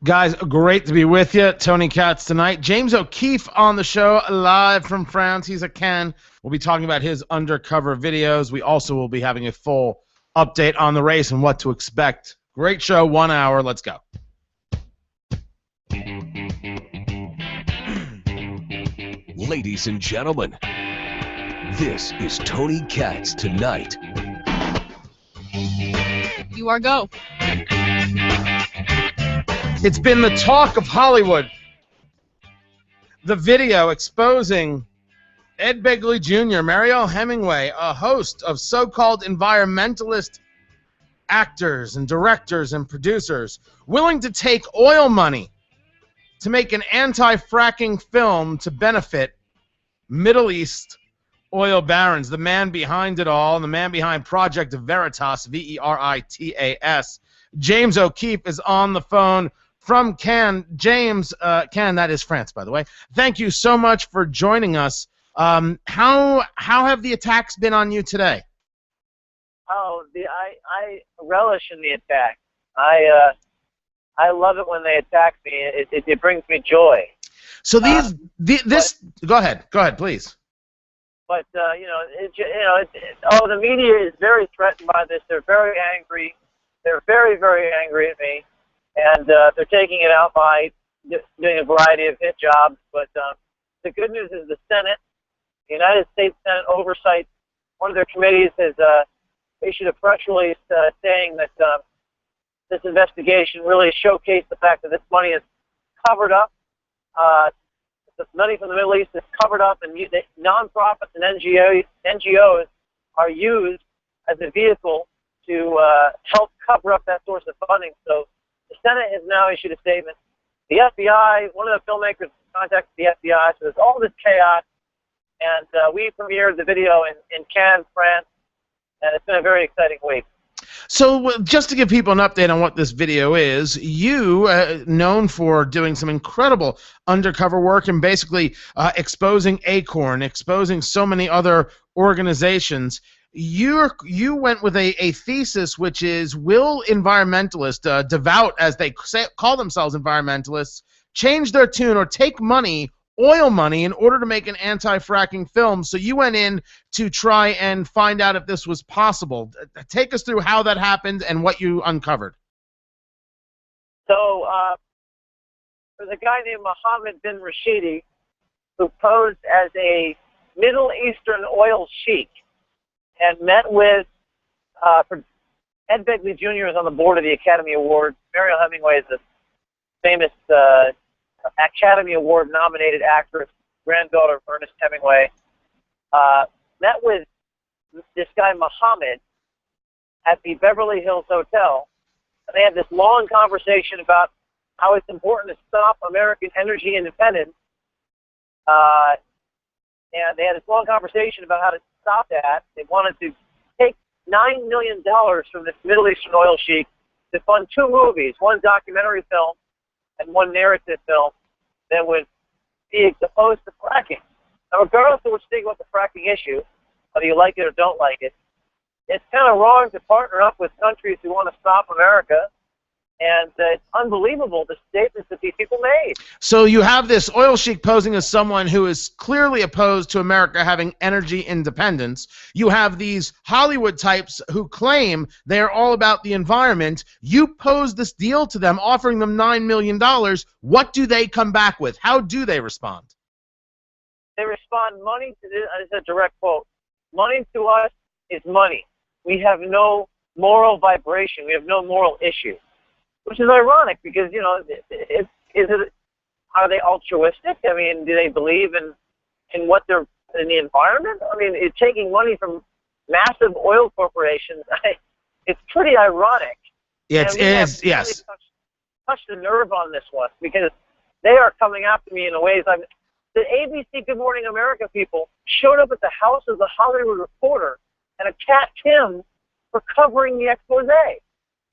Guys, great to be with you. Tony Katz tonight. James O'Keefe on the show, live from France. He's at Cannes. We'll be talking about his undercover videos. We also will be having a full update on the race and what to expect. Great show, 1 hour. Let's go. Ladies and gentlemen, this is Tony Katz Tonight. You are go. It's been the talk of Hollywood. The video exposing Ed Begley Jr., Mariel Hemingway, a host of so-called environmentalist actors and directors and producers willing to take oil money to make an anti-fracking film to benefit Middle East oil barons. The man behind it all, the man behind Project Veritas, V-E-R-I-T-A-S, James O'Keefe is on the phone from Cannes. James, Cannes, that is France, by the way. Thank you so much for joining us. How have the attacks been on you today? Oh, I relish in the attack. I love it when they attack me. It brings me joy. So go ahead, please. But the media is very threatened by this. They're very angry. They're very, very angry at me, and they're taking it out by doing a variety of hit jobs. But the good news is the Senate, the United States Senate Oversight, one of their committees has issued a press release saying that this investigation really showcased the fact that this money is covered up. The money from the Middle East is covered up, and nonprofits and NGOs are used as a vehicle to help cover up that source of funding. So the Senate has now issued a statement. The FBI, one of the filmmakers contacted the FBI, so there's all this chaos, and we premiered the video in Cannes, France, and it's been a very exciting week. So just to give people an update on what this video is, you, known for doing some incredible undercover work and basically exposing Acorn, exposing so many other organizations, you went with a thesis which is, will environmentalists, devout as they call themselves environmentalists, change their tune or take money, oil money, in order to make an anti-fracking film? So you went in to try and find out if this was possible. Take us through how that happened and what you uncovered. So there's a guy named Mohammed bin Rashidi who posed as a Middle Eastern oil sheik and met with Ed Begley Jr. is on the board of the Academy Awards. Mariel Hemingway is a famous Academy Award nominated actress, granddaughter of Ernest Hemingway. Met with this guy Mohammed at the Beverly Hills Hotel, and they had this long conversation about how it's important to stop American energy independence. And they had this long conversation about how to stop that. They wanted to take $9 million from this Middle Eastern oil sheik to fund 2 movies, one documentary film and one narrative film that would be opposed to fracking. Now, regardless of what you think about the fracking issue, whether you like it or don't like it, it's kind of wrong to partner up with countries who want to stop America, and it's unbelievable the statements that these people made. So you have this oil sheik posing as someone who is clearly opposed to America having energy independence. You have these Hollywood types who claim they're all about the environment. You pose this deal to them, offering them $9 million. What do they come back with? How do they respond? They respond, money to this, it's a direct quote, money to us is money. We have no moral vibration. We have no moral issue. Which is ironic because, are they altruistic? I mean, do they believe in what they're, in the environment? I mean, it's taking money from massive oil corporations. It's pretty ironic. Yes, yes. Really touch the nerve on this one because they are coming after me in ways the ABC Good Morning America people showed up at the house of the Hollywood Reporter and attacked him for covering the expose.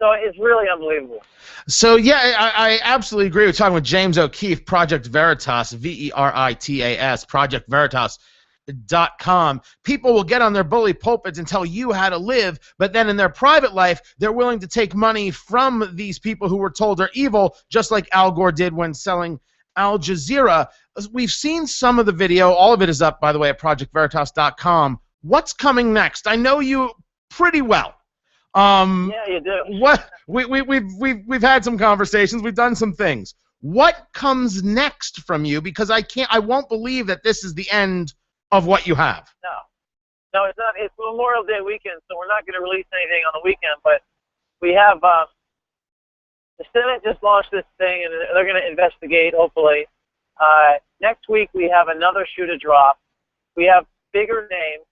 So it's really unbelievable. So, yeah, I absolutely agree. We're talking with James O'Keefe, Project Veritas, V-E-R-I-T-A-S, Project Veritas. Veritas.com. People will get on their bully pulpits and tell you how to live, but then in their private life, they're willing to take money from these people who were told are evil, just like Al Gore did when selling Al Jazeera. We've seen some of the video. All of it is up, by the way, at ProjectVeritas.com. What's coming next? I know you pretty well. Yeah, you do. What we've had some conversations. We've done some things. What comes next from you? Because I won't believe that this is the end of what you have. No, it's not. It's Memorial Day weekend, so we're not going to release anything on the weekend. But we have the Senate just launched this thing, and they're going to investigate. Hopefully, next week we have another shoe to drop. We have bigger names,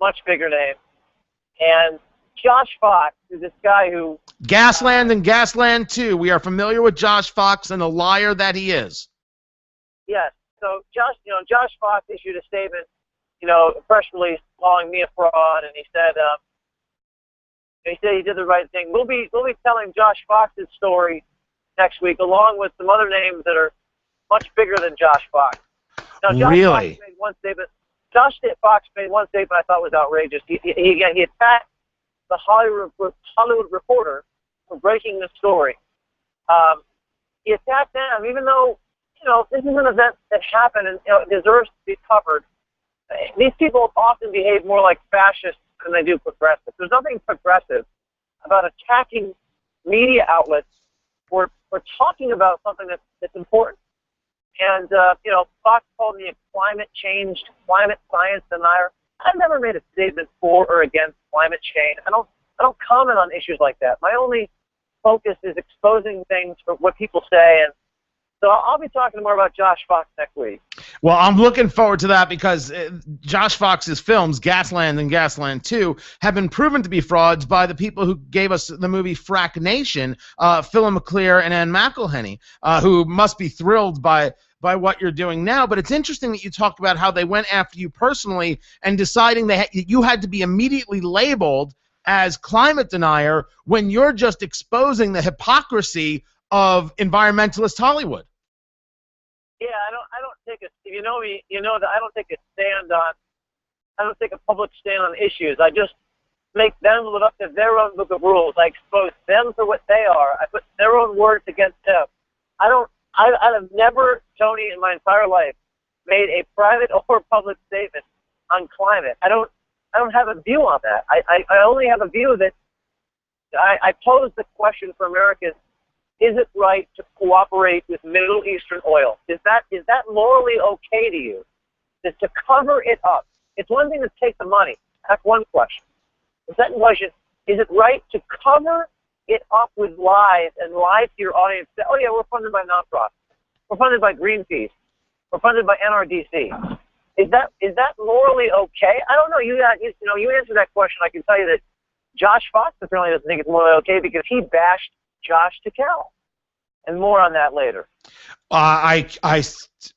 much bigger names, and Josh Fox is this guy who... Gasland and Gasland 2. We are familiar with Josh Fox and the liar that he is. Yes. So Josh Fox issued a statement, a press release calling me a fraud, and he said he did the right thing. We'll be telling Josh Fox's story next week, along with some other names that are much bigger than Josh Fox. Now, Really? Fox made one statement. Josh Fox made one statement I thought was outrageous. He attacked the Hollywood Reporter for breaking the story. He attacked them, even though this is an event that happened and it deserves to be covered. These people often behave more like fascists than they do progressive. There's nothing progressive about attacking media outlets for talking about something that's important. And Fox called me a climate science denier. I've never made a statement for or against climate change. I don't comment on issues like that. My only focus is exposing things for what people say, and so I'll be talking more about Josh Fox next week. Well, I'm looking forward to that because Josh Fox's films, Gasland and Gasland 2, have been proven to be frauds by the people who gave us the movie Frack Nation, Phil McClure and Ann McElhenney, who must be thrilled by what you're doing now. But it's interesting that you talked about how they went after you personally and deciding you had to be immediately labeled as climate denier when you're just exposing the hypocrisy of environmentalist Hollywood. Yeah, I don't take if you know me, you know that I don't take a public stand on issues. I just make them live up to their own book of rules. I expose them for what they are. I put their own words against them. I have never, Tony, in my entire life, made a private or public statement on climate. I don't have a view on that. I only have a view that I pose the question for Americans: is it right to cooperate with Middle Eastern oil? Is that morally okay to you? Is to cover it up? It's one thing to take the money. That's one question. The second question: is it right to cover it up with lies and lie to your audience? Say, oh yeah, we're funded by nonprofits. We're funded by Greenpeace. We're funded by NRDC. Is that morally okay? I don't know. You answer that question. I can tell you that Josh Fox apparently doesn't think it's morally okay because he bashed Josh Takal. And more on that later.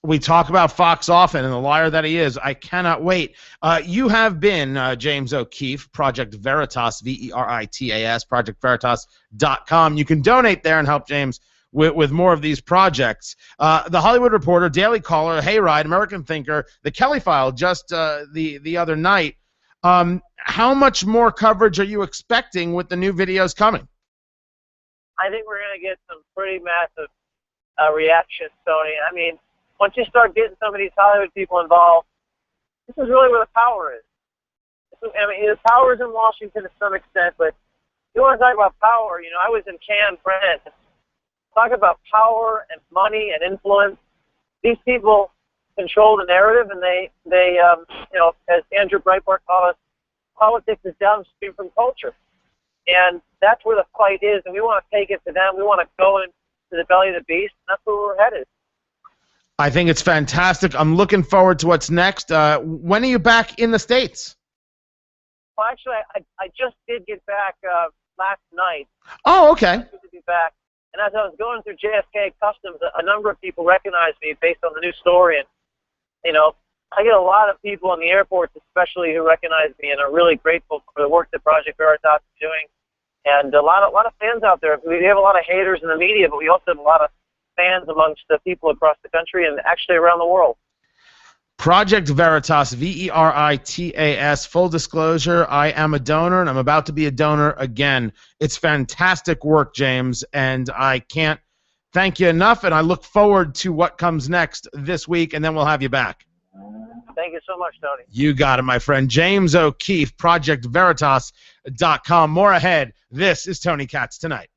We talk about Fox often and the liar that he is. I cannot wait. You have been James O'Keefe, Project Veritas, Veritas, ProjectVeritas.com. You can donate there and help James with more of these projects. The Hollywood Reporter, Daily Caller, Hayride, American Thinker, The Kelly File just the other night. How much more coverage are you expecting with the new videos coming? I think we're going to get some pretty massive reactions, Tony. I mean, once you start getting some of these Hollywood people involved, this is really where the power is. I mean, the power is in Washington to some extent, but you want to talk about power. I was in Cannes, France. Talk about power and money and influence. These people control the narrative, and they as Andrew Breitbart called us, politics is downstream from culture. And that's where the fight is, and we want to take it to them. We want to go into the belly of the beast, and that's where we're headed. I think it's fantastic. I'm looking forward to what's next. When are you back in the States? Well, actually, I just did get back last night. Oh, okay. Good to be back. And as I was going through JFK Customs, a number of people recognized me based on the new story. And, I get a lot of people in the airports, especially, who recognize me and are really grateful for the work that Project Veritas is doing. And a lot of fans out there. We have a lot of haters in the media, but we also have a lot of fans amongst the people across the country and actually around the world. Project Veritas, Veritas. Full disclosure, I am a donor, and I'm about to be a donor again. It's fantastic work, James, and I can't thank you enough, and I look forward to what comes next this week, and then we'll have you back. Thank you so much, Tony. You got it, my friend. James O'Keefe, ProjectVeritas.com. More ahead. This is Tony Katz Tonight.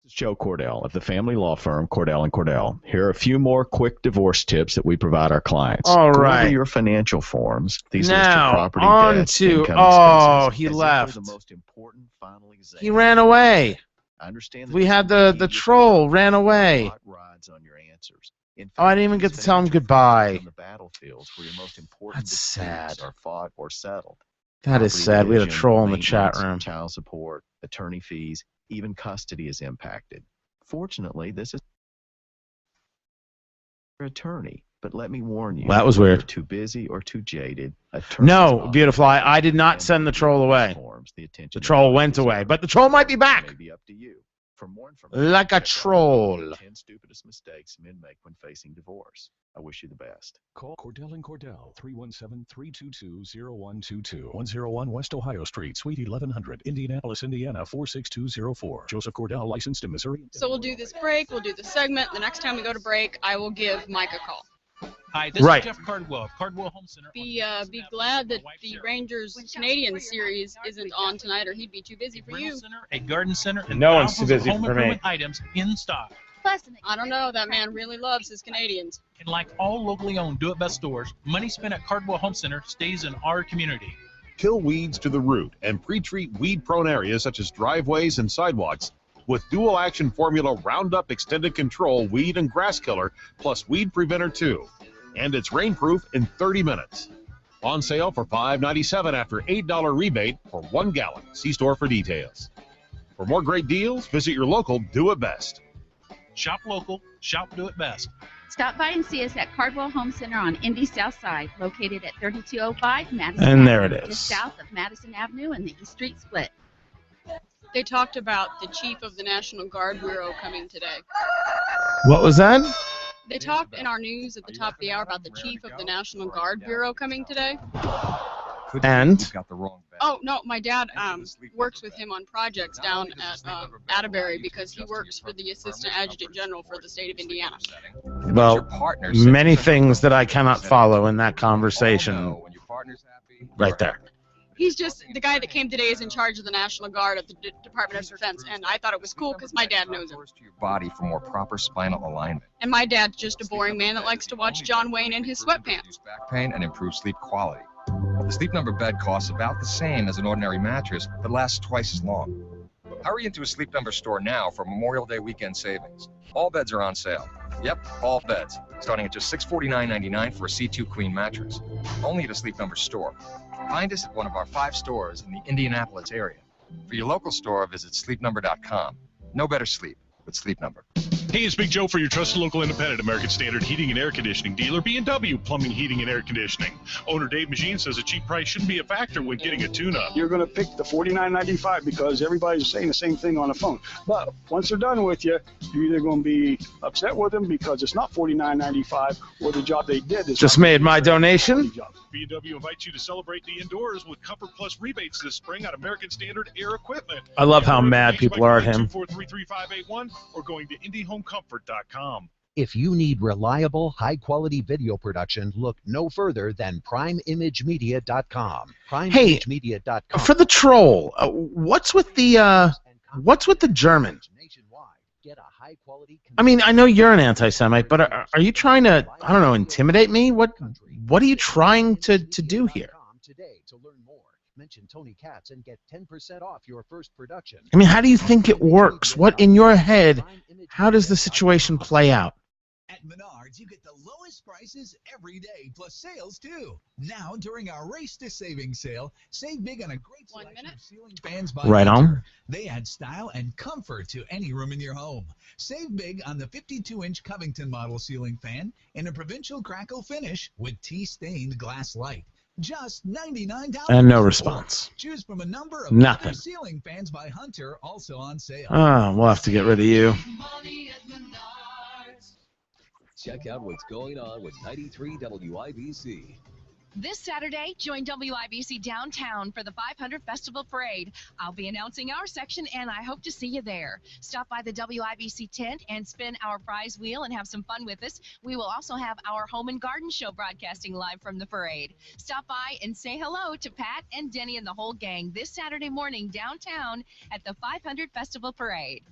This is Joe Cordell of the family law firm Cordell & Cordell. Here are a few more quick divorce tips that we provide our clients. All Go right. over your financial forms. These list Now, your property on debts, to, income oh, expenses, he as if left. they're the most important final exam. He ran away. I understand that We this had can be the tedious, troll but ran away. hot rides on your answers. In Oh, I fact, didn't even these get to tell him financial goodbye. forms are on the battlefields where your most important That's disputes sad. are fought or settled. That is Property sad. We had a division, troll in the chat maintenance, room. Child support, attorney fees, even custody is impacted. Fortunately, this is your attorney, but let me warn you. That was whether weird. Too busy or too jaded. Attorney's No, office beautiful. I did not and send the troll away. forms, the attention The that troll others went away, deserve. but the troll might be back. It may be up to you. For more information, Like a check out troll. the 10 stupidest mistakes men make when facing divorce. I wish you the best. Call Cordell & Cordell, 317-322-0122, 101 West Ohio Street, Suite 1100, Indianapolis, Indiana, 46204. Joseph Cordell, licensed in Missouri. So we'll do this break, we'll do the segment. The next time we go to break, I will give Mike a call. Hi, this Right. is Jeff Cardwell of Cardwell Home Center. Be glad that the Rangers Canadian series isn't on tonight, or he'd be too busy for you. A garden center, and No one's too thousands of busy home for me. improvement items in stock. I don't know, that man really loves his Canadians. And like all locally owned do-it-best stores, money spent at Cardwell Home Center stays in our community. Kill weeds to the root and pre-treat weed-prone areas such as driveways and sidewalks with dual-action formula Roundup Extended Control Weed and Grass Killer plus Weed Preventer 2. And it's rainproof in 30 minutes. On sale for $5.97 after $8 rebate for 1 gallon. See store for details. For more great deals, visit your local Do It Best. Shop local, shop do-it-best. Stop by and see us at Cardwell Home Center on Indy South Side, located at 3205 Madison And there Avenue, it is. just south of Madison Avenue and the East Street split. They talked about the chief of the National Guard Bureau coming today. What was that? They talked in our news at the top of the hour about the chief of the National Guard Bureau coming today. And? Oh, no, my dad works with him on projects down at Atterbury because he works for the Assistant Adjutant General for the state of Indiana. Well, many things that I cannot follow in that conversation right there. He's just the guy that came today is in charge of the National Guard at the Department of Defense, and I thought it was cool because my dad knows him. To your body for more proper spinal alignment. And my dad's just a boring man that likes to watch John Wayne in his sweatpants. Reduce back pain and improve sleep quality. The Sleep Number bed costs about the same as an ordinary mattress, but lasts twice as long. Hurry into a Sleep Number store now for Memorial Day weekend savings. All beds are on sale. Yep, all beds, starting at just $649.99 for a C2 Queen mattress. Only at a Sleep Number store. Find us at one of our 5 stores in the Indianapolis area. For your local store, visit sleepnumber.com. No better sleep with Sleep Number. Hey, it's Big Joe for your trusted local independent American Standard heating and air conditioning dealer, B&W Plumbing, Heating, and Air Conditioning. Owner Dave Magine says a cheap price shouldn't be a factor when getting a tune-up. You're going to pick the $49.95 because everybody's saying the same thing on the phone. But once they're done with you, you're either going to be upset with them because it's not $49.95 or the job they did is Just made my donation. B&W invites you to celebrate the indoors with Comfort Plus rebates this spring on American Standard air equipment. I love how mad people are at him. 243-3581 or going to IndyHomeComfort.com. If you need reliable, high-quality video production, look no further than PrimeImageMedia.com. PrimeImageMedia.com. For the troll, what's with the German? I mean, I know you're an anti-Semite, but are you trying to, I don't know, intimidate me? What are you trying to do here? Today to learn more. Mention Tony Katz and get 10% off your first production. I mean, how do you think it works? What in your head, how does the situation play out? At Menards, you get the lowest prices every day, plus sales too. Now, during our Race to Savings sale, save big on a great selection of ceiling fans by Right on. Hunter. They add style and comfort to any room in your home. Save big on the 52-inch Covington model ceiling fan in a provincial crackle finish with tea-stained glass light. Just $99. And no response. Choose from a number of Nothing. other ceiling fans by Hunter, also on sale. Oh, we'll have to get rid of you. check out what's going on with 93 WIBC. This Saturday, join WIBC downtown for the 500 Festival Parade. I'll be announcing our section, and I hope to see you there. Stop by the WIBC tent and spin our prize wheel and have some fun with us. We will also have our Home and Garden Show broadcasting live from the parade. Stop by and say hello to Pat and Denny and the whole gang this Saturday morning downtown at the 500 Festival Parade.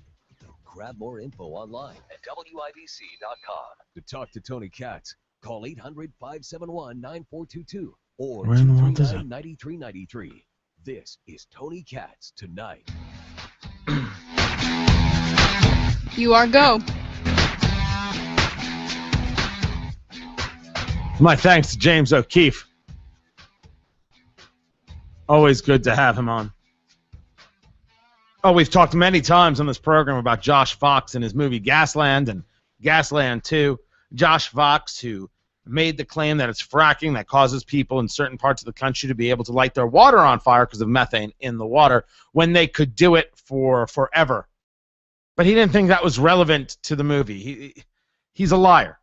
Grab more info online at WIBC.com. To talk to Tony Katz, call 800-571-9422 or 239-9393. This is Tony Katz Tonight. You are go. My thanks to James O'Keefe. Always good to have him on. Oh, we've talked many times on this program about Josh Fox and his movie Gasland and Gasland 2. Josh Fox, who made the claim that it's fracking that causes people in certain parts of the country to be able to light their water on fire because of methane in the water when they could do it for forever. But he didn't think that was relevant to the movie. He's a liar.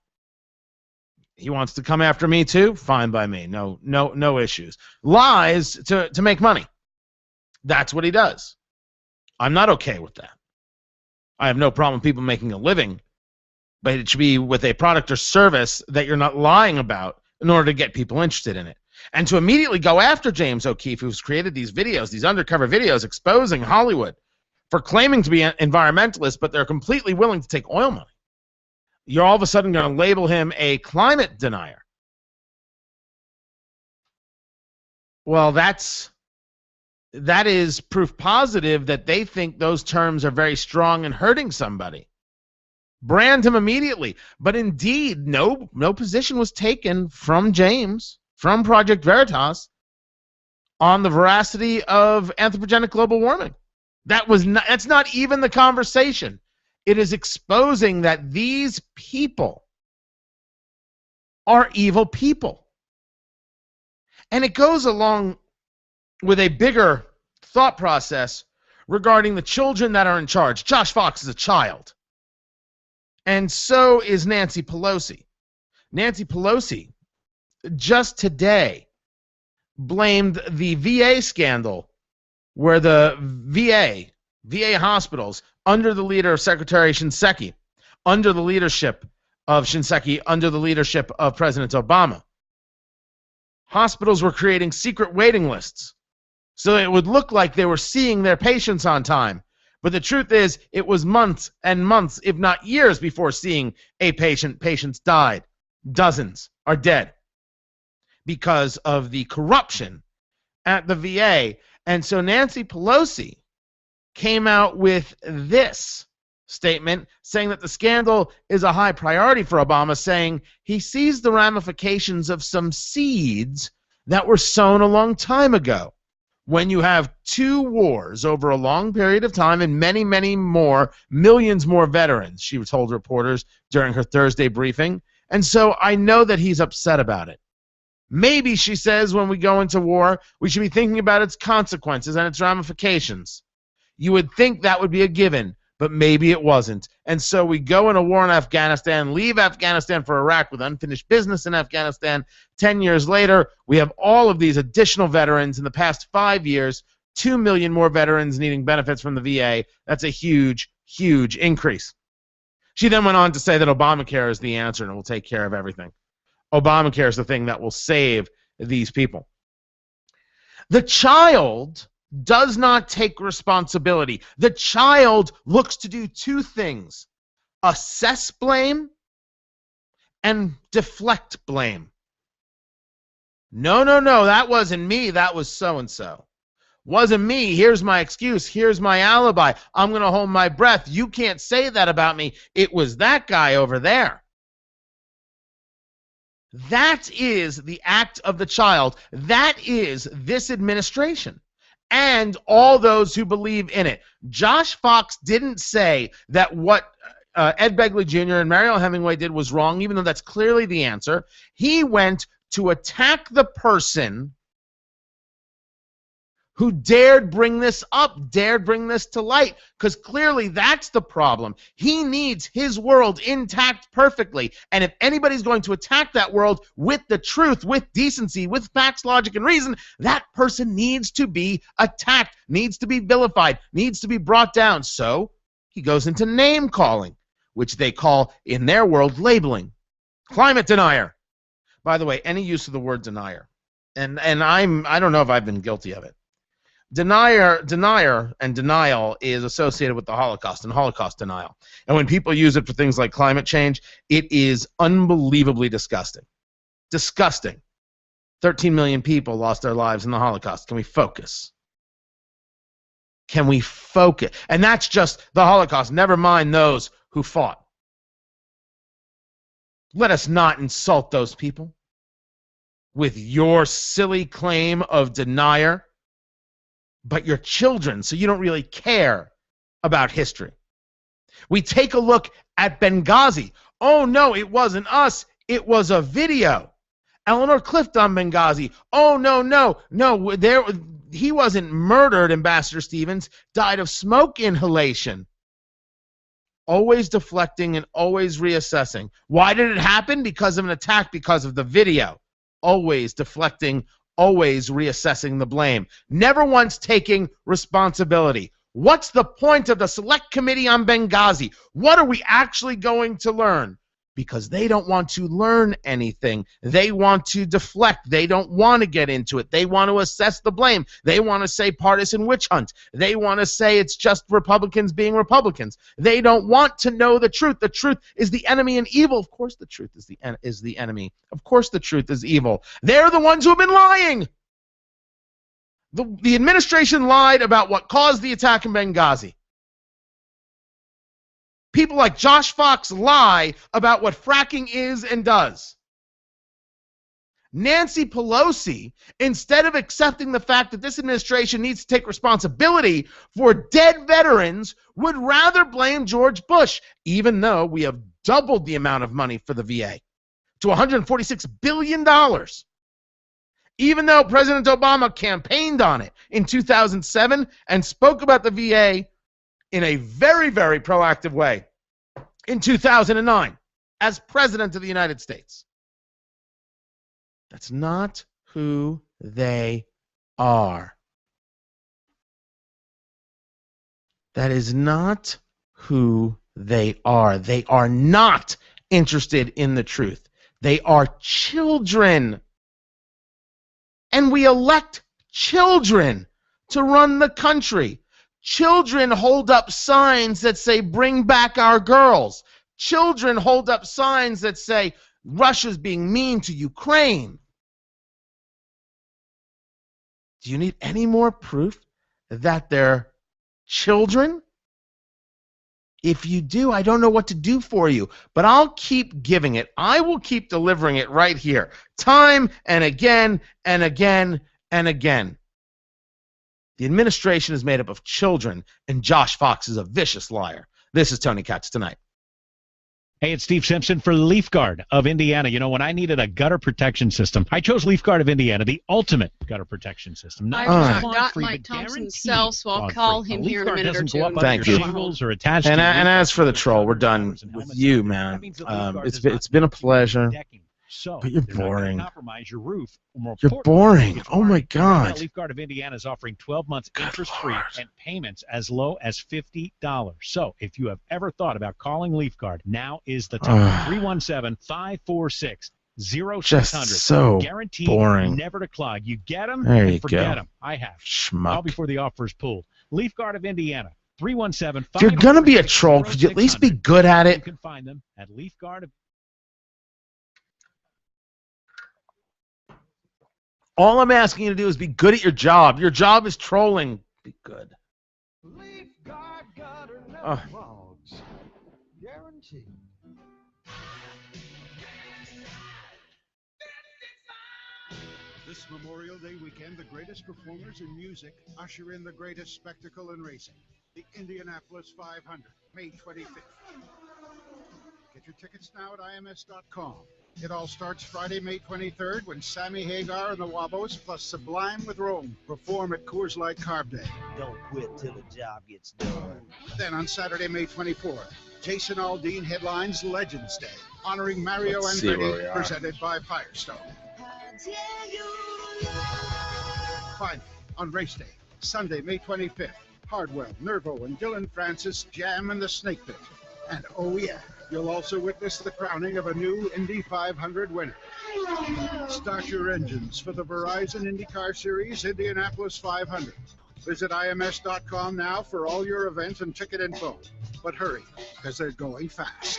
He wants to come after me too? Fine by me. No issues. Lies to make money. That's what he does. I'm not okay with that. I have no problem with people making a living, but it should be with a product or service that you're not lying about in order to get people interested in it. And to immediately go after James O'Keefe, who's created these videos, these undercover videos exposing Hollywood for claiming to be environmentalists, but they're completely willing to take oil money. You're all of a sudden going to label him a climate denier. Well, that is proof positive that they think those terms are very strong and hurting somebody. Brand him immediately. But indeed, no position was taken from James, from Project Veritas, on the veracity of anthropogenic global warming. That's not even the conversation. It is exposing that these people are evil people. And it goes along with a bigger thought process regarding the children that are in charge. Josh Fox is a child. And so is Nancy Pelosi. Nancy Pelosi just today blamed the VA scandal where the VA hospitals, under the leader of Secretary Shinseki, under the leadership of Shinseki, under the leadership of President Obama, hospitals were creating secret waiting lists so it would look like they were seeing their patients on time. But the truth is, it was months and months, if not years, before seeing a patient. Patients died. Dozens are dead because of the corruption at the VA. And so Nancy Pelosi came out with this statement saying that the scandal is a high priority for Obama, saying he sees the ramifications of some seeds that were sown a long time ago. When you have two wars over a long period of time and many, many more, millions more veterans, she told reporters during her Thursday briefing. And so I know that he's upset about it. Maybe, she says, when we go into war, we should be thinking about its consequences and its ramifications. You would think that would be a given, but maybe it wasn't. And so we go in a war in Afghanistan, leave Afghanistan for Iraq with unfinished business in Afghanistan. 10 years later, we have all of these additional veterans. In the past 5 years, 2 million more veterans needing benefits from the VA. That's a huge, huge increase. She then went on to say that Obamacare is the answer and it will take care of everything. Obamacare is the thing that will save these people. The child does not take responsibility. The child looks to do two things: assess blame and deflect blame. No, that wasn't me. That was so-and-so. Wasn't me. Here's my excuse. Here's my alibi. I'm going to hold my breath. You can't say that about me. It was that guy over there. That is the act of the child. That is this administration and all those who believe in it. Josh Fox didn't say that what Ed Begley Jr. and Mariel Hemingway did was wrong, even though that's clearly the answer. He went to attack the person who dared bring this up, dared bring this to light, because clearly that's the problem. He needs his world intact perfectly, and if anybody's going to attack that world with the truth, with decency, with facts, logic, and reason, that person needs to be attacked, needs to be vilified, needs to be brought down. So he goes into name calling, which they call, in their world, labeling. Climate denier. By the way, any use of the word denier, and I don't know if I've been guilty of it. Denier and denial is associated with the Holocaust and Holocaust denial. And when people use it for things like climate change, it is unbelievably disgusting. Disgusting. 13 million people lost their lives in the Holocaust. Can we focus? Can we focus? And that's just the Holocaust. Never mind those who fought. Let us not insult those people with your silly claim of denier. But your children, so you don't really care about history. We take a look at Benghazi. Oh, no, it wasn't us. It was a video. Eleanor Clift on Benghazi. Oh, no. He wasn't murdered, Ambassador Stevens. Died of smoke inhalation. Always deflecting and always reassessing. Why did it happen? Because of an attack, because of the video. Always deflecting, always reassessing the blame, never once taking responsibility. What's the point of the Select Committee on Benghazi? What are we actually going to learn? Because they don't want to learn anything. They want to deflect. They don't want to get into it. They want to assess the blame. They want to say partisan witch hunt. They want to say it's just Republicans being Republicans. They don't want to know the truth. The truth is the enemy and evil. Of course the truth is the enemy. Of course the truth is evil. They're the ones who have been lying. The administration lied about what caused the attack in Benghazi. People like Josh Fox lie about what fracking is and does. Nancy Pelosi, instead of accepting the fact that this administration needs to take responsibility for dead veterans, would rather blame George Bush, even though we have doubled the amount of money for the VA to $146 billion. Even though President Obama campaigned on it in 2007 and spoke about the VA in a very, very proactive way in 2009 as President of the United States. That's not who they are. That is not who they are. They are not interested in the truth. They are children. And we elect children to run the country. Children hold up signs that say, bring back our girls. Children hold up signs that say, Russia's being mean to Ukraine. Do you need any more proof that they're children? If you do, I don't know what to do for you, but I'll keep giving it. I will keep delivering it right here, time and again and again and again. The administration is made up of children, and Josh Fox is a vicious liar. This is Tony Katz Tonight. Hey, it's Steve Simpson for LeafGuard of Indiana. You know, when I needed a gutter protection system, I chose LeafGuard of Indiana, the ultimate gutter protection system. I forgot Mike Thompson's cell, so I'll call him here in a minute or two. Thank you. Or attached and to as for the troll, we're done with you, man. It's been a pleasure. But you're boring. Compromise your roof. You're boring. Oh my God. LeafGuard of Indiana is offering 12 months interest-free and payments as low as $50. So if you have ever thought about calling LeafGuard, now is the time. 317-546-0600. Just so Guaranteed boring. Never to clog. You get them there and you forget go. them. I have. Schmuck. All before the offer is pulled. LeafGuard of Indiana. 317-546-0600. If you're going to be a troll, could you at least be good at it? You can find them at LeafGuard of All I'm asking you to do is be good at your job. Your job is trolling. Be good. Guaranteed. This Memorial Day weekend, the greatest performers in music usher in the greatest spectacle in racing. The Indianapolis 500, May 25th. Get your tickets now at IMS.com. It all starts Friday, May 23rd, when Sammy Hagar and the Wabos plus Sublime with Rome perform at Coors Light Carb Day. Don't quit till the job gets done. Then on Saturday, May 24th, Jason Aldean headlines Legends Day, honoring Mario Andretti, presented by Firestone. Finally, on race day, Sunday, May 25th, Hardwell, Nervo, and Dylan Francis jam in the Snake Pit. And oh yeah, you'll also witness the crowning of a new Indy 500 winner. Start your engines for the Verizon IndyCar Series Indianapolis 500. Visit IMS.com now for all your events and ticket info. But hurry, because they're going fast.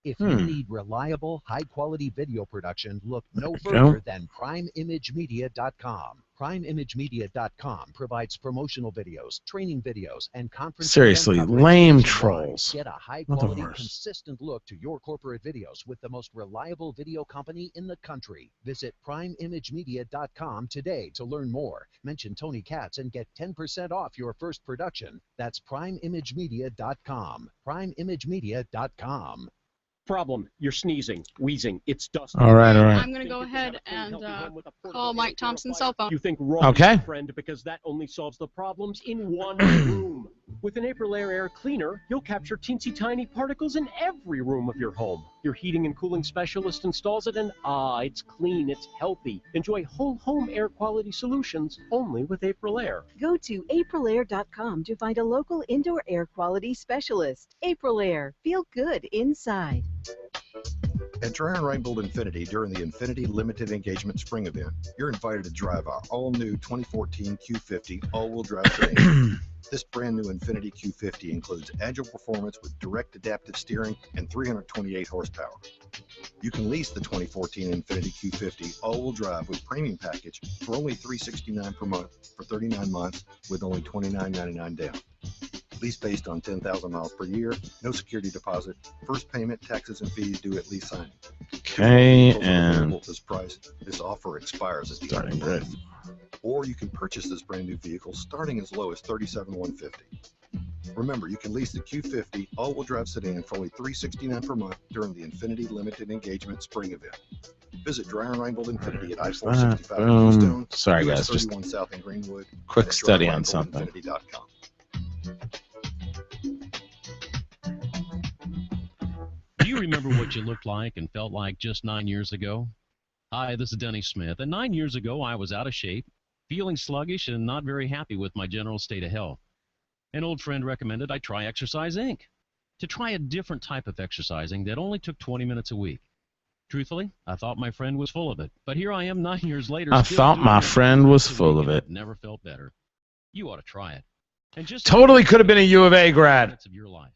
If you need reliable, high-quality video production, look no further than PrimeImageMedia.com. PrimeImageMedia.com provides promotional videos, training videos, and conference. Seriously, lame trolls. Get a high-quality, consistent look to your corporate videos with the most reliable video company in the country. Visit PrimeImageMedia.com today to learn more. Mention Tony Katz and get 10% off your first production. That's PrimeImageMedia.com. PrimeImageMedia.com. Problem, you're sneezing, wheezing, it's dust. All right. I'm going to go ahead and call Mike Thompson's cell phone. You think wrong, Okay. friend, because that only solves the problems in one room. With an Aprilaire air cleaner, you'll capture teensy tiny particles in every room of your home. Your heating and cooling specialist installs it and it's clean, it's healthy. Enjoy whole home air quality solutions only with Aprilaire. Go to Aprilaire.com to find a local indoor air quality specialist. Aprilaire, feel good inside. At Dryer & Reinbold Infiniti during the Infiniti Limited Engagement Spring Event, you're invited to drive our all-new 2014 Q50 all-wheel drive sedan. This brand-new Infiniti Q50 includes agile performance with direct adaptive steering and 328 horsepower. You can lease the 2014 Infiniti Q50 all-wheel drive with premium package for only $369 per month for 39 months with only $29.99 down. Lease based on 10,000 miles per year, no security deposit, first payment, taxes, and fees due at lease signing. Okay, and at this price, this offer expires at the starting end of the good. month. Or you can purchase this brand new vehicle starting as low as $37,150. Remember, you can lease the Q50 all-wheel drive sedan for only $369 per month during the Infiniti Limited Engagement Spring Event. Visit Dryer & Reinbold Infiniti at I-465 in Boom. Keystone, Sorry, US guys, just 31 South in Greenwood, quick and at study on something. DryerReinboldInfiniti.com. Do you remember what you looked like and felt like just 9 years ago? Hi, this is Denny Smith, and 9 years ago I was out of shape, feeling sluggish, and not very happy with my general state of health. An old friend recommended I try Exercise Inc. to try a different type of exercising that only took 20 minutes a week. Truthfully, I thought my friend was full of it, but here I am 9 years later. I still thought doing my it friend was once a full week of and it. I've never felt better. You ought to try it. And just Totally could have been a U of A grad. minutes of your life.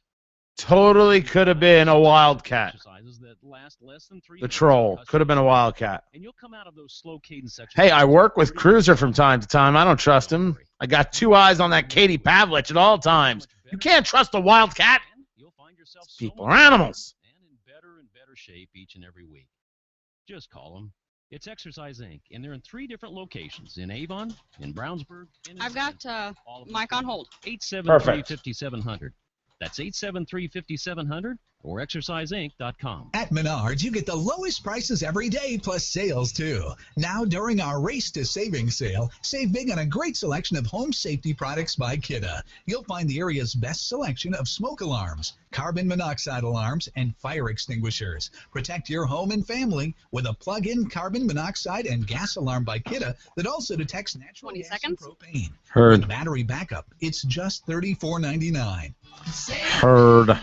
Totally could have been a wildcat. Exercises that last less than 3 The minutes. troll could have been a wildcat. And you'll come out of those slow cadence Hey, I work with Cruiser from time to time. I don't trust him. I got two eyes on that Katie Pavlich at all times. You can't trust a wildcat. People are animals. better shape each and every week. Just call them. It's Exercise Inc., and they're in 3 different locations, in Avon, in Brownsburg, and in I've got Mike on hold. 873-5700. That's 873-5700 or exerciseinc.com. At Menards, you get the lowest prices every day, plus sales, too. Now, during our Race to Savings sale, save big on a great selection of home safety products by Kidde. You'll find the area's best selection of smoke alarms, carbon monoxide alarms, and fire extinguishers. Protect your home and family with a plug-in carbon monoxide and gas alarm by Kidde that also detects natural gas and propane. Heard. With battery backup, it's just $34.99. Heard.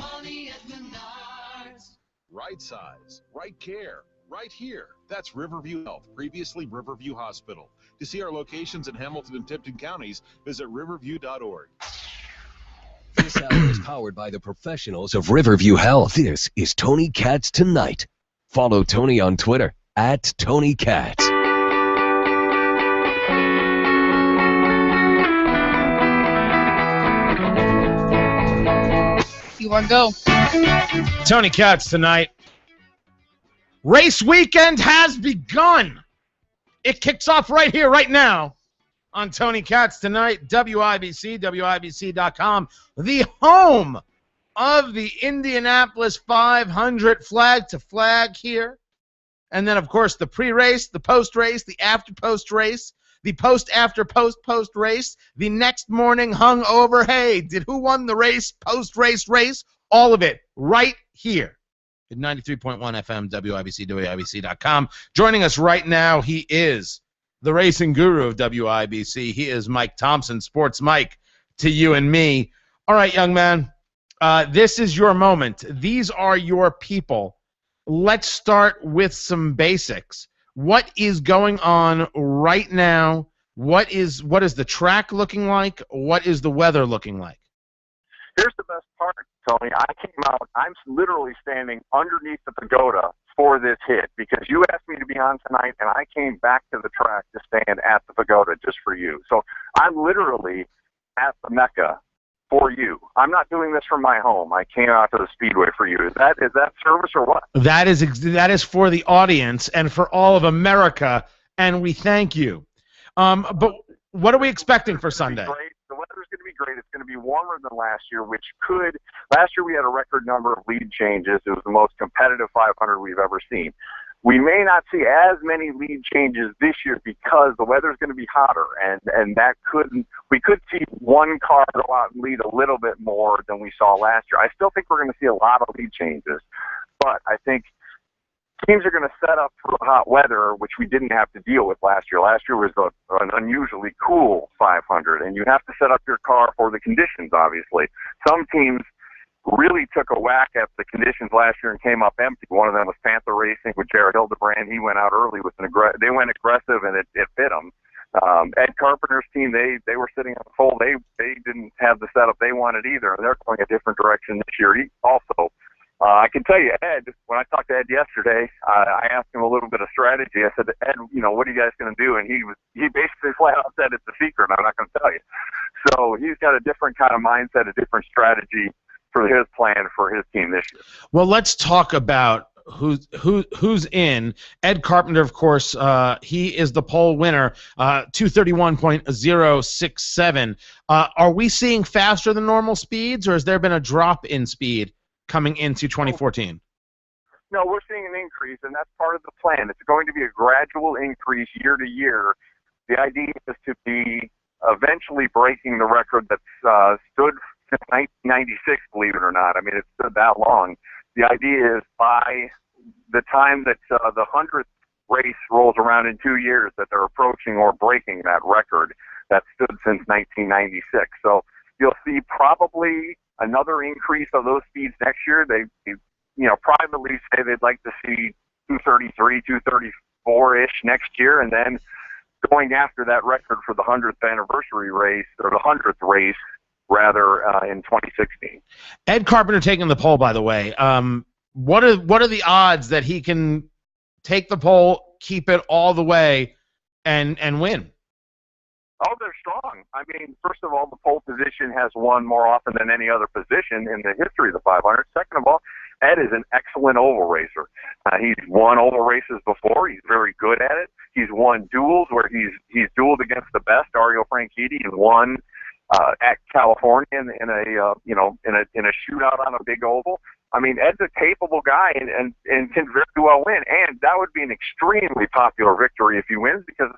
Right size, right care, right here. That's Riverview Health, previously Riverview Hospital. To see our locations in Hamilton and Tipton counties, visit riverview.org. This hour is powered by the professionals of Riverview Health. This is Tony Katz Tonight. Follow Tony on Twitter at Tony Katz. You are go. Tony Katz tonight. Race weekend has begun. It kicks off right here, right now on Tony Katz tonight. WIBC, WIBC.com, the home of the Indianapolis 500 flag to flag here. And then, of course, the pre-race, the post-race, the after-post race, the post-after-post-post race, the next morning hung over, hey, who won the race, post-race race, all of it right here at 93.1 FM, WIBC, WIBC.com. Joining us right now, he is the racing guru of WIBC. He is Mike Thomsen, Sports Mike, to you and me. All right, young man, this is your moment. These are your people. Let's start with some basics. What is going on right now? What is the track looking like? What is the weather looking like? Here's the best part, Tony. I came out. I'm literally standing underneath the pagoda for this hit because you asked me to be on tonight, and I came back to the track to stand at the pagoda just for you. So I'm literally at the Mecca for you. I'm not doing this from my home. I came out to the Speedway for you. Is that service or what? That is for the audience and for all of America, and we thank you. But what are we expecting for Sunday? The weather's going to be great. It's going to be warmer than last year, last year we had a record number of lead changes. It was the most competitive 500 we've ever seen. We may not see as many lead changes this year because the weather's going to be hotter, and we could see one car go out and lead a little bit more than we saw last year. I still think we're going to see a lot of lead changes, but I think teams are going to set up for hot weather, which we didn't have to deal with last year. Last year was an unusually cool 500, and you have to set up your car for the conditions, obviously. Some teams really took a whack at the conditions last year and came up empty. One of them was Panther Racing with Jared Hildebrand. He went out early with they went aggressive, and it fit them. Ed Carpenter's team, they were sitting on the pole. They didn't have the setup they wanted either, and they're going a different direction this year also. I can tell you, Ed, when I talked to Ed yesterday, I asked him a little bit of strategy. I said, Ed, what are you guys going to do? And he basically flat out said it's a secret. I'm not going to tell you. So he's got a different kind of mindset, a different strategy for his plan for his team this year. Well, let's talk about who's in. Ed Carpenter, of course, he is the pole winner, 231.067. Are we seeing faster than normal speeds, or has there been a drop in speed coming into 2014? No, we're seeing an increase, and that's part of the plan. It's going to be a gradual increase year to year. The idea is to be eventually breaking the record that's stood since 1996, believe it or not. I mean, it's stood that long. The idea is by the time that the 100th race rolls around in 2 years that they're approaching or breaking that record that stood since 1996. So you'll see probably another increase of those speeds next year. They privately say they'd like to see 233, 234-ish next year, and then going after that record for the 100th anniversary race, or the 100th race, rather, in 2016. Ed Carpenter taking the pole, by the way. What are the odds that he can take the pole, keep it all the way, and win? Oh, they're strong. I mean, first of all, the pole position has won more often than any other position in the history of the 500. Second of all, Ed is an excellent oval racer. He's won oval races before. He's very good at it. He's won duels where he's dueled against the best. Dario Franchitti has won at California in a shootout on a big oval. I mean, Ed's a capable guy and can very well win, and that would be an extremely popular victory if he wins, because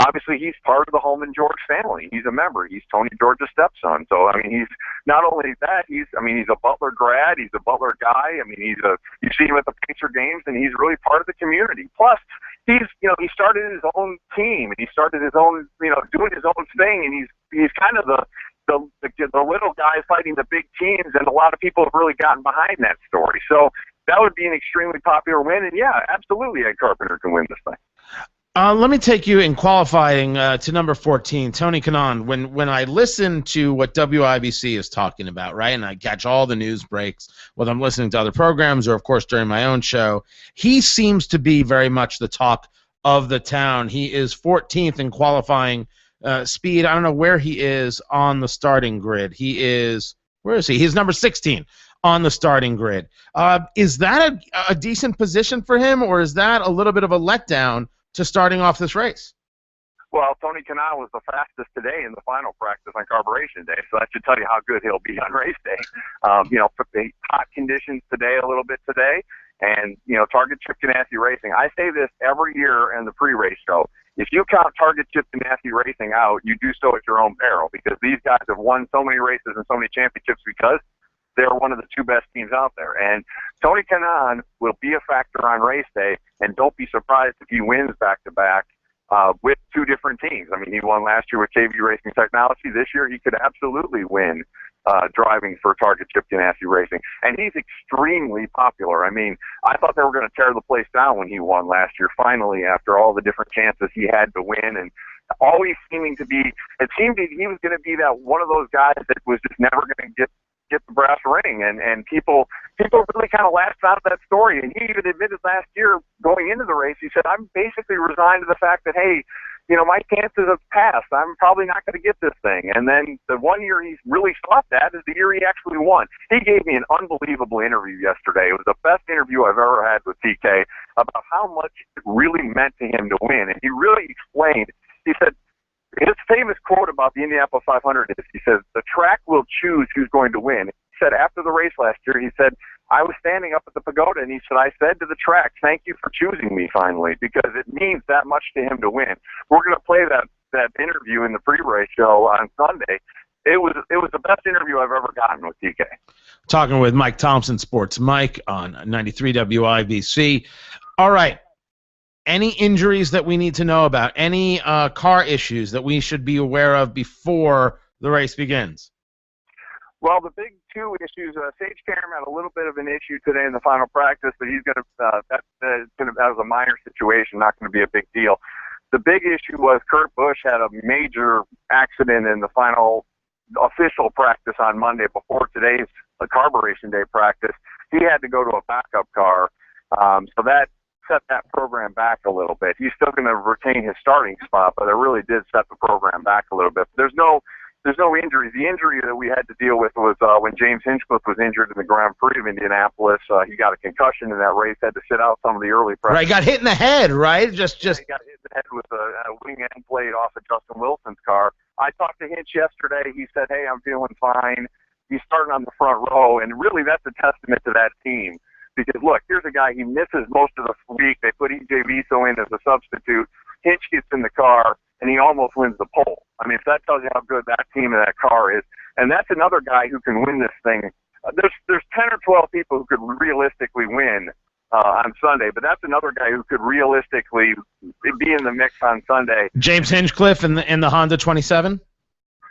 obviously he's part of the Holman George family. He's a member. He's Tony George's stepson. So I mean, he's not only that. He's a Butler grad. He's a Butler guy. I mean, you see him at the Pacer games, and he's really part of the community. Plus, he started his own team, and he started his own, doing his own thing, and he's kind of the little guy fighting the big teams, and a lot of people have really gotten behind that story. So that would be an extremely popular win, and yeah, absolutely, Ed Carpenter can win this thing. Let me take you in qualifying to number 14, Tony Kanaan. When I listen to what WIBC is talking about, right, and I catch all the news breaks, whether I'm listening to other programs or, of course, during my own show, he seems to be very much the talk of the town. He is 14th in qualifying speed. I don't know where he is on the starting grid. Where is he? He's number 16 on the starting grid. Is that a decent position for him, or is that a little bit of a letdown to starting off this race? Well, Tony Kanaan was the fastest today in the final practice on carburation day, so that should tell you how good he'll be on race day. Hot conditions today, a little bit today, and, Target Chip Ganassi Racing. I say this every year in the pre-race show. If you count Target Chip Ganassi Racing out, you do so at your own peril, because these guys have won so many races and so many championships because they're one of the two best teams out there. And Tony Kanaan will be a factor on race day, and don't be surprised if he wins back-to-back with two different teams. I mean, he won last year with KV Racing Technology. This year he could absolutely win driving for Target Chip Ganassi Racing. And he's extremely popular. I mean, I thought they were going to tear the place down when he won last year, finally, after all the different chances he had to win. And always seeming to be, it seemed that he was going to be that one of those guys that was just never going to get the brass ring, and people really kind of laughed out of that story. And he even admitted last year going into the race, he said, I'm basically resigned to the fact that, hey, my chances have passed. I'm probably not going to get this thing. And then the one year he really thought that is the year he actually won. He gave me an unbelievable interview yesterday. It was the best interview I've ever had with TK about how much it really meant to him to win. And he really explained, he said, his famous quote about the Indianapolis 500 is, he says, the track will choose who's going to win. He said after the race last year, he said, I was standing up at the pagoda, and he said, I said to the track, thank you for choosing me finally, because it means that much to him to win. We're going to play that interview in the pre-race show on Sunday. It was the best interview I've ever gotten with TK. Talking with Mike Thomsen, Sports Mike, on 93 WIBC. All right. Any injuries that we need to know about? Any car issues that we should be aware of before the race begins? Well, the big two issues, Sage Karam had a little bit of an issue today in the final practice, but he's going to, that was a minor situation, not going to be a big deal. The big issue was Kurt Busch had a major accident in the final official practice on Monday before today's carburation day practice. He had to go to a backup car, so that set that program back a little bit. He's still going to retain his starting spot, but it really did set the program back a little bit. There's no injuries. The injury that we had to deal with was when James Hinchcliffe was injured in the Grand Prix of Indianapolis. He got a concussion in that race, had to sit out some of the early practice. Right, got hit in the head, right? Yeah, he got hit in the head with a wing end plate off of Justin Wilson's car. I talked to Hinch yesterday. He said, hey, I'm feeling fine. He's starting on the front row, and really that's a testament to that team. Because, look, here's a guy, he misses most of the week. They put E.J. Viso in as a substitute. Hinch gets in the car, and he almost wins the pole. I mean, if that tells you how good that team and that car is. And that's another guy who can win this thing. There's 10 or 12 people who could realistically win on Sunday, but that's another guy who could realistically be in the mix on Sunday. James Hinchcliffe in the Honda 27?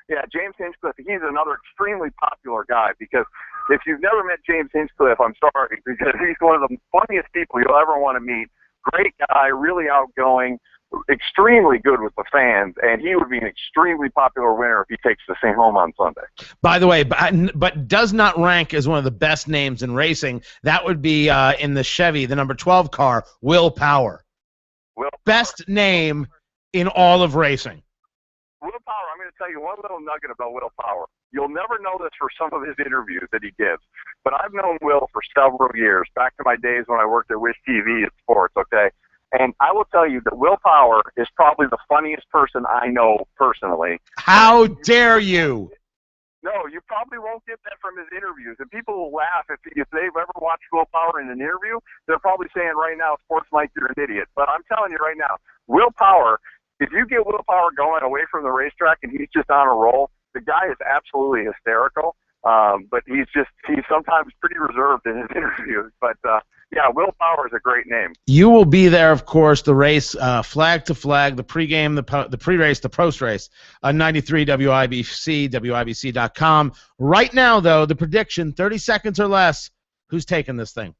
Yeah, James Hinchcliffe, he's another extremely popular guy, because if you've never met James Hinchcliffe, I'm sorry, because he's one of the funniest people you'll ever want to meet. Great guy, really outgoing, extremely good with the fans, and he would be an extremely popular winner if he takes the same home on Sunday. By the way, but does not rank as one of the best names in racing. That would be in the Chevy, the number 12 car, Will Power. Best name in all of racing. Will Power, I'm going to tell you one little nugget about Will Power. You'll never know this for some of his interviews that he gives, but I've known Will for several years, back to my days when I worked at Wish TV at Sports, okay? And I will tell you that Will Power is probably the funniest person I know personally. How dare you? No, you probably won't get that from his interviews. And people will laugh if they've ever watched Will Power in an interview. They're probably saying right now, Sports Mike, you're an idiot. But I'm telling you right now, Will Power, if you get Will Power going away from the racetrack and he's just on a roll, the guy is absolutely hysterical. But he's sometimes pretty reserved in his interviews. But yeah, Will Power is a great name. You will be there, of course, the race, flag to flag, the pregame, the pre-race, the post-race, 93 WIBC, WIBC.com. Right now, though, the prediction, 30 seconds or less, who's taking this thing?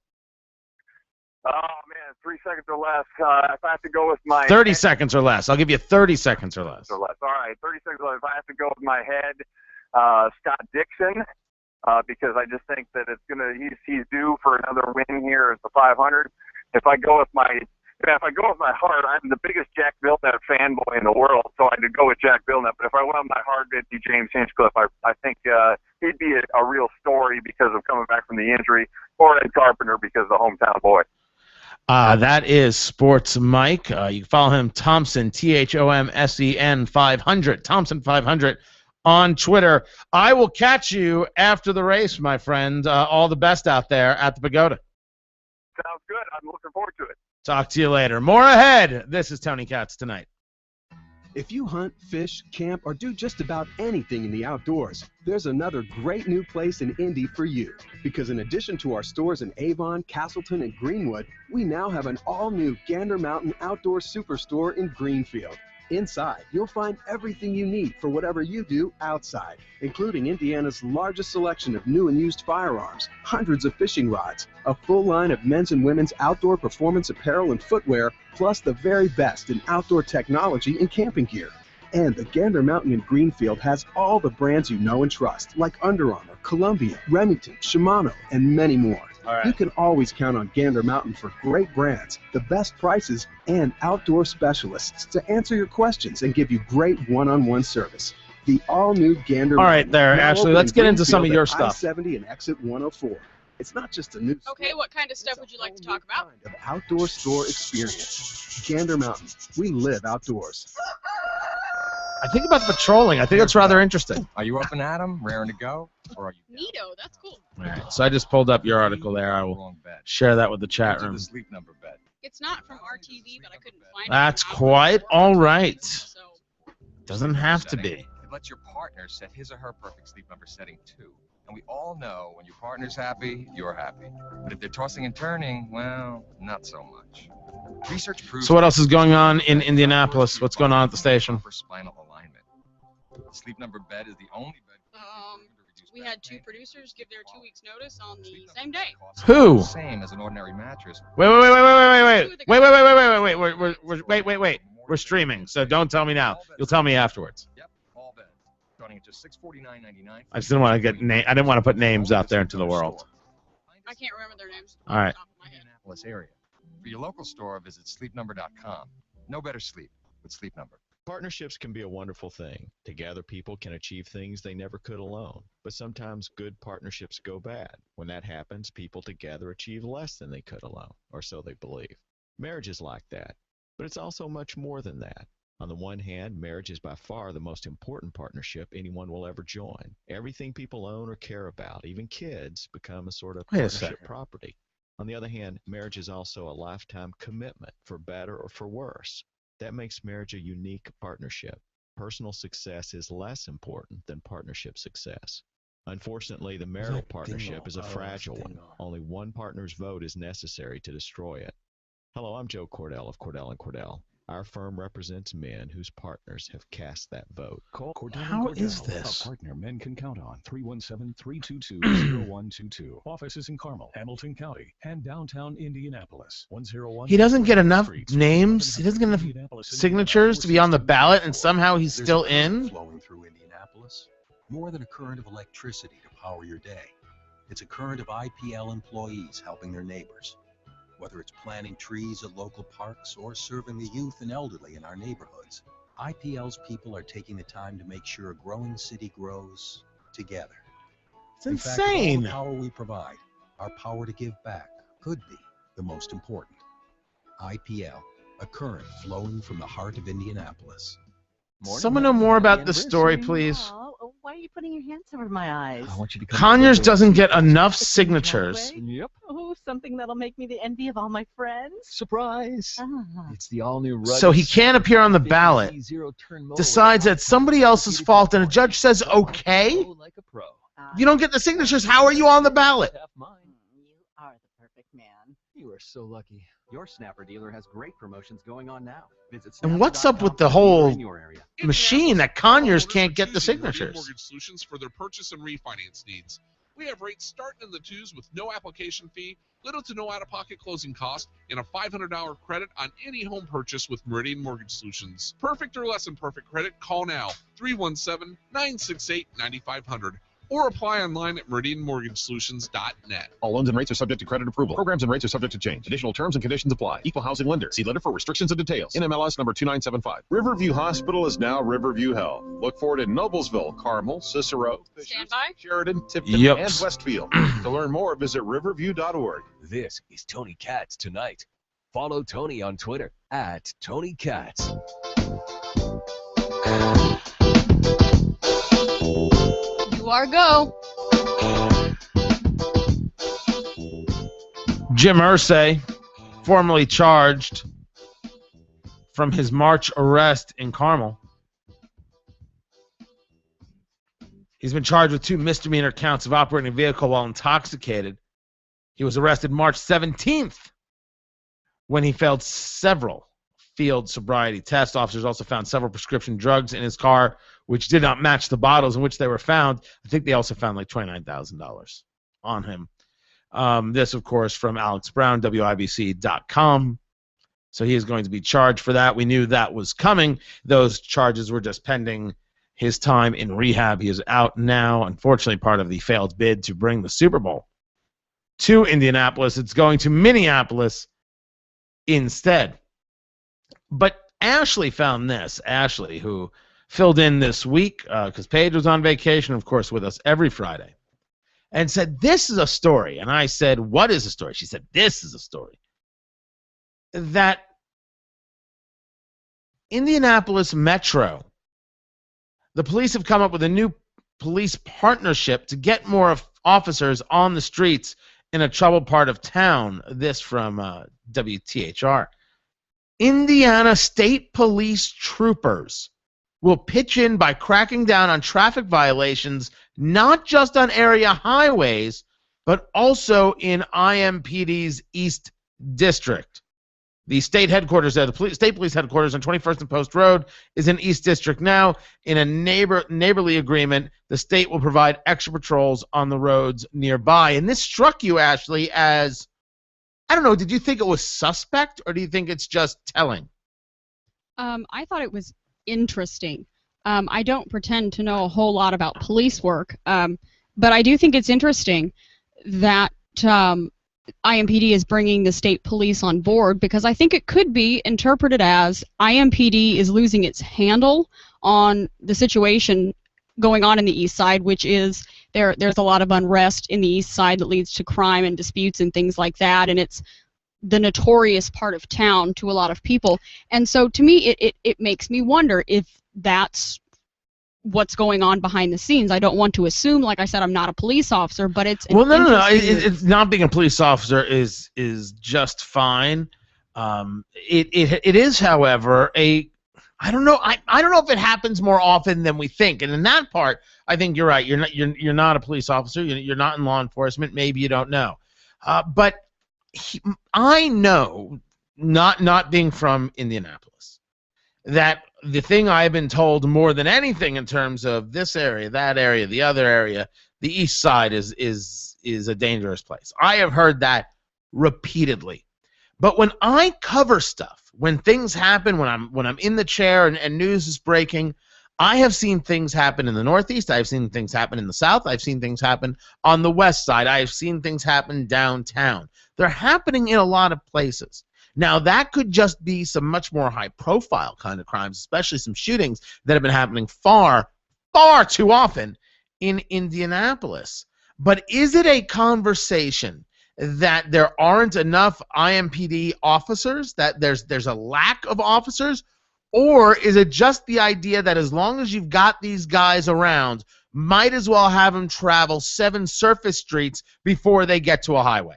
Oh, man, 3 seconds or less. If I have to go with my 30 seconds or less. I'll give you 30 seconds or less. All right, 30 seconds or less. If I have to go with my head, Scott Dixon, because I just think that he's due for another win here at the 500. If I go with my heart, I'm the biggest Jack Villeneuve fanboy in the world, so I'd go with Jack Villeneuve. But if I went with my heart, it'd be James Hinchcliffe. I think he'd be a real story because of coming back from the injury, or Ed Carpenter because of the hometown boy. That is Sports Mike. You can follow him, Thomsen, THOMSEN 500, Thomsen 500 on Twitter. I will catch you after the race, my friend. All the best out there at the Pagoda. Sounds good. I'm looking forward to it. Talk to you later. More ahead. This is Tony Katz Tonight. If you hunt, fish, camp, or do just about anything in the outdoors, there's another great new place in Indy for you. Because in addition to our stores in Avon, Castleton, and Greenwood, we now have an all-new Gander Mountain Outdoor Superstore in Greenfield. Inside, you'll find everything you need for whatever you do outside, including Indiana's largest selection of new and used firearms, hundreds of fishing rods, a full line of men's and women's outdoor performance apparel and footwear, plus the very best in outdoor technology and camping gear. And the Gander Mountain in Greenfield has all the brands you know and trust, like Under Armour, Columbia, Remington, Shimano, and many more. You can always count on Gander Mountain for great brands, the best prices, and outdoor specialists to answer your questions and give you great one-on-one service. The all-new Gander Mountain. All right, there, Ashley. Let's get into some of your stuff. I-70 and Exit 104. It's not just a new Okay, what kind of stuff would you like to talk about? outdoor store experience. Gander Mountain. We live outdoors. I think about the patrolling. I think that's rather interesting. Are you up and at 'em, raring to go, or are you? Neato, that's cool. All right, so I just pulled up your article there. I will share that with the chat room. The sleep number bed. It's not from RTV, but I couldn't find it. That's quite all right. Doesn't have to be. It lets your partner set his or her perfect sleep number setting too. And we all know when your partner's happy, you're happy. But if they're tossing and turning, well, not so much. Research proves. So what else is going on in Indianapolis? What's going on at the station? Spinal alignment. The sleep number bed is the only bed. We had two producers give their 2 weeks notice on the same day. Who? Same as an ordinary mattress. Wait. We're streaming, so don't tell me now. You'll tell me afterwards. Yep, all beds. Starting at just $649.99. I just didn't want to I didn't want to put names out there into the world. I can't remember their names. All right. Indianapolis area. For your local store, visit sleepnumber.com. No better sleep with Sleep Number. Partnerships can be a wonderful thing. Together, people can achieve things they never could alone. But sometimes good partnerships go bad. When that happens, people together achieve less than they could alone, or so they believe. Marriage is like that, but it's also much more than that. On the one hand, marriage is by far the most important partnership anyone will ever join. Everything people own or care about, even kids, become a sort of partnership property. On the other hand, marriage is also a lifetime commitment, for better or for worse. That makes marriage a unique partnership. Personal success is less important than partnership success. Unfortunately, the marital partnership is a fragile one. Only one partner's vote is necessary to destroy it. Hello, I'm Joe Cordell of Cordell & Cordell. Our firm represents men whose partners have cast that vote. Call Cordell & How Cordell, is this? A partner men can count on. 317-322-0122. Offices in Carmel, Hamilton County, and downtown Indianapolis. 101. He doesn't get enough names. He doesn't get enough signatures to be on the ballot, and somehow he's still in. Flowing through Indianapolis, more than a current of electricity to power your day. It's a current of IPL employees helping their neighbors. Whether it's planting trees at local parks or serving the youth and elderly in our neighborhoods, IPL's people are taking the time to make sure a growing city grows together. It's insane. insane. The power we provide, our power to give back, could be the most important. IPL, a current flowing from the heart of Indianapolis. Someone know more about this story, please. Oh, why are you putting your hands over my eyes? I want you to Conyers doesn't get enough signatures. Yep. Oh, something that'll make me the envy of all my friends. Surprise! It's the all-new So he can't appear on the ballot. Decides that somebody else's fault, and a judge says okay. If you don't get the signatures, how are you on the ballot? You are the perfect man. You are so lucky. Your Snapper dealer has great promotions going on now. Visit And what's up with the whole machine that Conyers can't get the signatures? Mortgage Solutions for their purchase and refinance needs. We have rates starting in the 2s with no application fee, little to no out-of-pocket closing cost, and a $500 credit on any home purchase with Meridian Mortgage Solutions. Perfect or less than perfect credit, call now, 317-968-9500. Or apply online at meridianmortgagesolutions.net. All loans and rates are subject to credit approval. Programs and rates are subject to change. Additional terms and conditions apply. Equal housing lender. See letter for restrictions and details. NMLS number 2975. Riverview Hospital is now Riverview Health. Look for it in Noblesville, Carmel, Cicero, Sheridan, Tipton, and Westfield. To learn more, visit riverview.org. This is Tony Katz Tonight. Follow Tony on Twitter at Tony Katz. You are go. Jim Irsay, formerly charged from his March arrest in Carmel. He's been charged with 2 misdemeanor counts of operating a vehicle while intoxicated. He was arrested March 17th when he failed several field sobriety tests. Officers also found several prescription drugs in his car, which did not match the bottles in which they were found. I think they also found like $29,000 on him. This, of course, from Alex Brown, WIBC.com. So he is going to be charged for that. We knew that was coming. Those charges were just pending his time in rehab. He is out now. Unfortunately, part of the failed bid to bring the Super Bowl to Indianapolis. It's going to Minneapolis instead. But Ashley found this. Ashley, who filled in this week because Paige was on vacation, of course, with us every Friday, and said, this is a story. And I said, what is a story? She said, this is a story. That Indianapolis Metro, the police have come up with a new police partnership to get more officers on the streets in a troubled part of town. This from WTHR. Indiana State Police troopers will pitch in by cracking down on traffic violations, not just on area highways, but also in IMPD's East District. The state headquarters, the state police headquarters on 21st and Post Road, is in East District now. In a neighborly agreement, the state will provide extra patrols on the roads nearby. And this struck you, Ashley, as, I don't know, did you think it was suspect, or do you think it's just telling? I thought it was interesting. I don't pretend to know a whole lot about police work, but I do think it's interesting that IMPD is bringing the state police on board, because I think it could be interpreted as IMPD is losing its handle on the situation going on in the east side, which is there's a lot of unrest in the east side that leads to crime and disputes and things like that, and it's the notorious part of town to a lot of people. And so to me it makes me wonder if that's what's going on behind the scenes. I don't want to assume, like I said, I'm not a police officer, but it's well, no. It's not being a police officer is just fine. It is, however, I don't know. I don't know if it happens more often than we think. And in that part, I think you're right. You're not a police officer. You're not in law enforcement. Maybe you don't know. But I know, not being from Indianapolis, that the thing I've been told more than anything in terms of this area, that area, the other area, the east side is a dangerous place. I have heard that repeatedly. But when I cover stuff, when things happen, when I'm in the chair and news is breaking, I have seen things happen in the Northeast. I've seen things happen in the South. I've seen things happen on the West side. I've seen things happen downtown. They're happening in a lot of places. Now, that could just be some much more high-profile kind of crimes, especially some shootings that have been happening far, far too often in Indianapolis. But is it a conversation that there aren't enough IMPD officers, that there's a lack of officers, or is it just the idea that as long as you've got these guys around, might as well have them travel 7 surface streets before they get to a highway?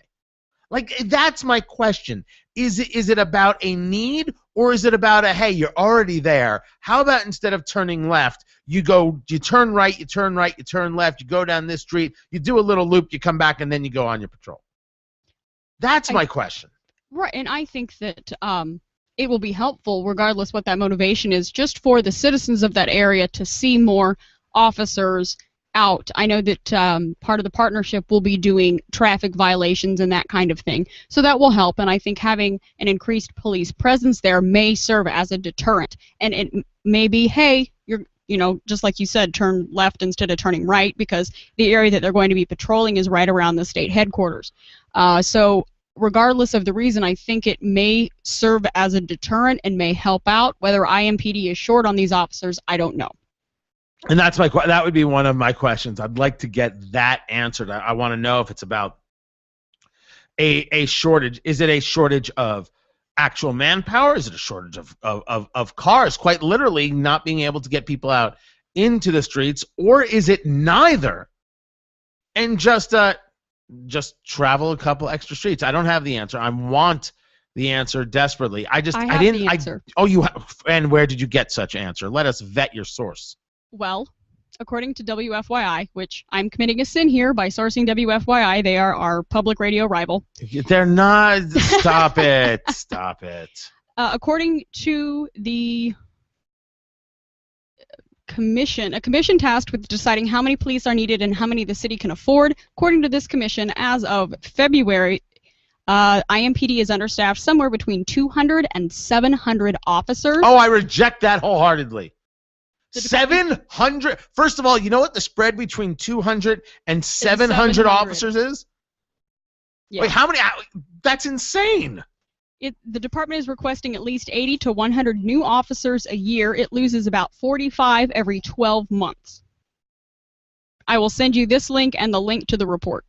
Like, that's my question. Is it about a need, or is it about a, hey, you're already there, how about instead of turning left, you turn right, you turn right, you turn left, you go down this street, you do a little loop, you come back, and then you go on your patrol? That's my question. Right, and I think that it will be helpful, regardless what that motivation is, just for the citizens of that area to see more officers out. I know that part of the partnership will be doing traffic violations and that kind of thing. So that will help, and I think having an increased police presence there may serve as a deterrent. And it may be, hey, just like you said, turn left instead of turning right, because the area that they're going to be patrolling is right around the state headquarters. So regardless of the reason, I think it may serve as a deterrent and may help out. Whether IMPD is short on these officers, I don't know. And that would be one of my questions. I'd like to get that answered. I want to know if it's about a shortage. Is it a shortage of actual manpower? Is it a shortage of cars, quite literally not being able to get people out into the streets? Or is it neither? And just travel a couple extra streets. I don't have the answer. I want the answer desperately. I have didn't. the answer. And where did you get such answer? Let us vet your source. Well, according to WFYI, which I'm committing a sin here by sourcing WFYI, they are our public radio rival. They're not. Stop it. Stop it. According to the commission, a commission tasked with deciding how many police are needed and how many the city can afford. According to this commission, as of February, IMPD is understaffed somewhere between 200 and 700 officers. Oh, I reject that wholeheartedly. 700. First of all, you know what the spread between 200 and 700 officers is? Yeah. Wait, how many? That's insane. The department is requesting at least 80 to 100 new officers a year. It loses about 45 every 12 months. I will send you this link and the link to the report.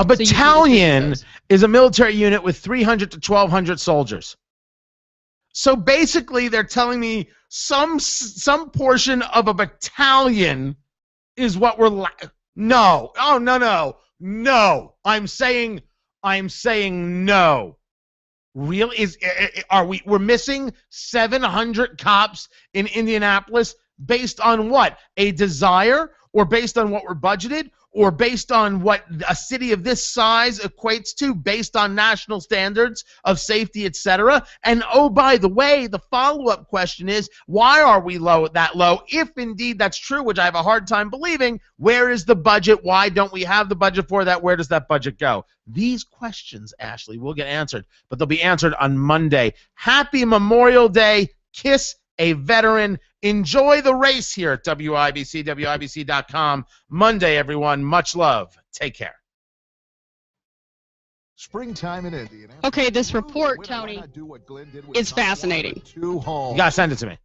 A battalion is a military unit with 300 to 1,200 soldiers. So basically, they're telling me some portion of a battalion is what we're no. Oh, no. I'm saying no. Really? We're missing 700 cops in Indianapolis based on what? A desire, or based on what we're budgeted, or based on what a city of this size equates to, based on national standards of safety, etc. And oh, by the way, the follow-up question is, why are we that low? If indeed that's true, which I have a hard time believing, where is the budget? Why don't we have the budget for that? Where does that budget go? These questions, Ashley, will get answered, but they'll be answered on Monday. Happy Memorial Day. Kiss a veteran. Enjoy the race here at WIBC, WIBC.com. Monday, everyone. Much love. Take care. Springtime in Indy. Okay, this report, Tony, is fascinating. You gotta send it to me.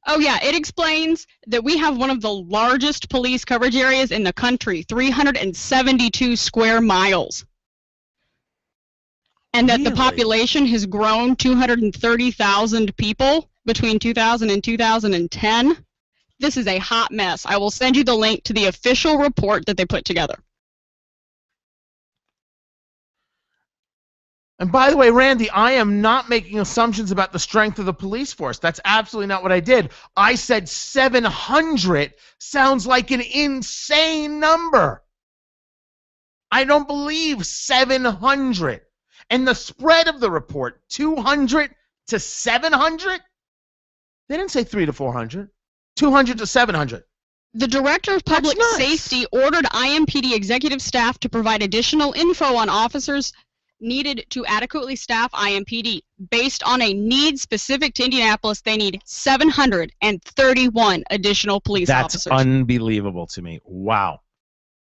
Oh, yeah, it explains that we have one of the largest police coverage areas in the country, 372 square miles. And that the population has grown 230,000 people between 2000 and 2010. This is a hot mess. I will send you the link to the official report that they put together. And by the way, Randy, I am not making assumptions about the strength of the police force. That's absolutely not what I did. I said 700 sounds like an insane number. I don't believe 700. And the spread of the report, 200 to 700? They didn't say 300 to 400. 200 to 700. The Director of Public Safety ordered IMPD executive staff to provide additional info on officers needed to adequately staff IMPD. Based on a need specific to Indianapolis, they need 731 additional police officers. That's unbelievable to me. Wow.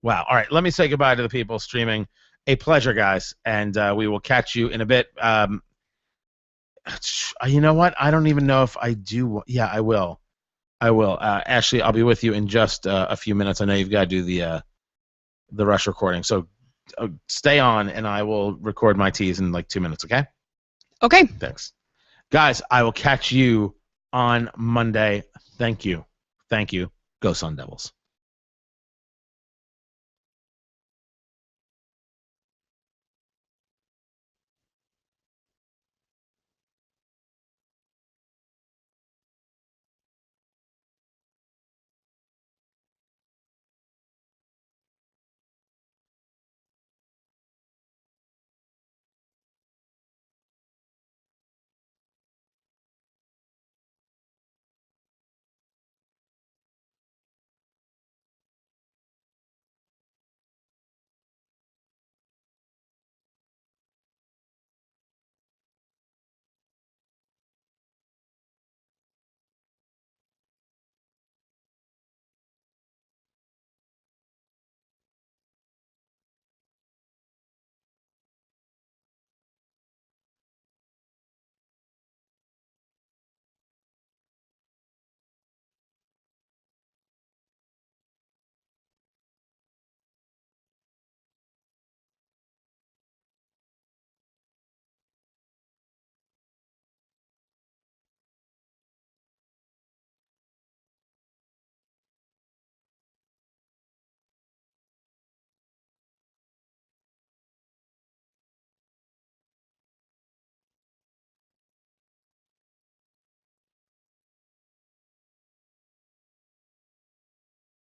Wow. All right, let me say goodbye to the people streaming. A pleasure, guys, and we will catch you in a bit. You know what? I don't even know if I do. Yeah, I will. Ashley, I'll be with you in just a few minutes. I know you've got to do the rush recording, so stay on, and I will record my teas in like 2 minutes, okay? Okay. Thanks. Guys, I will catch you on Monday. Thank you. Go Sun Devils.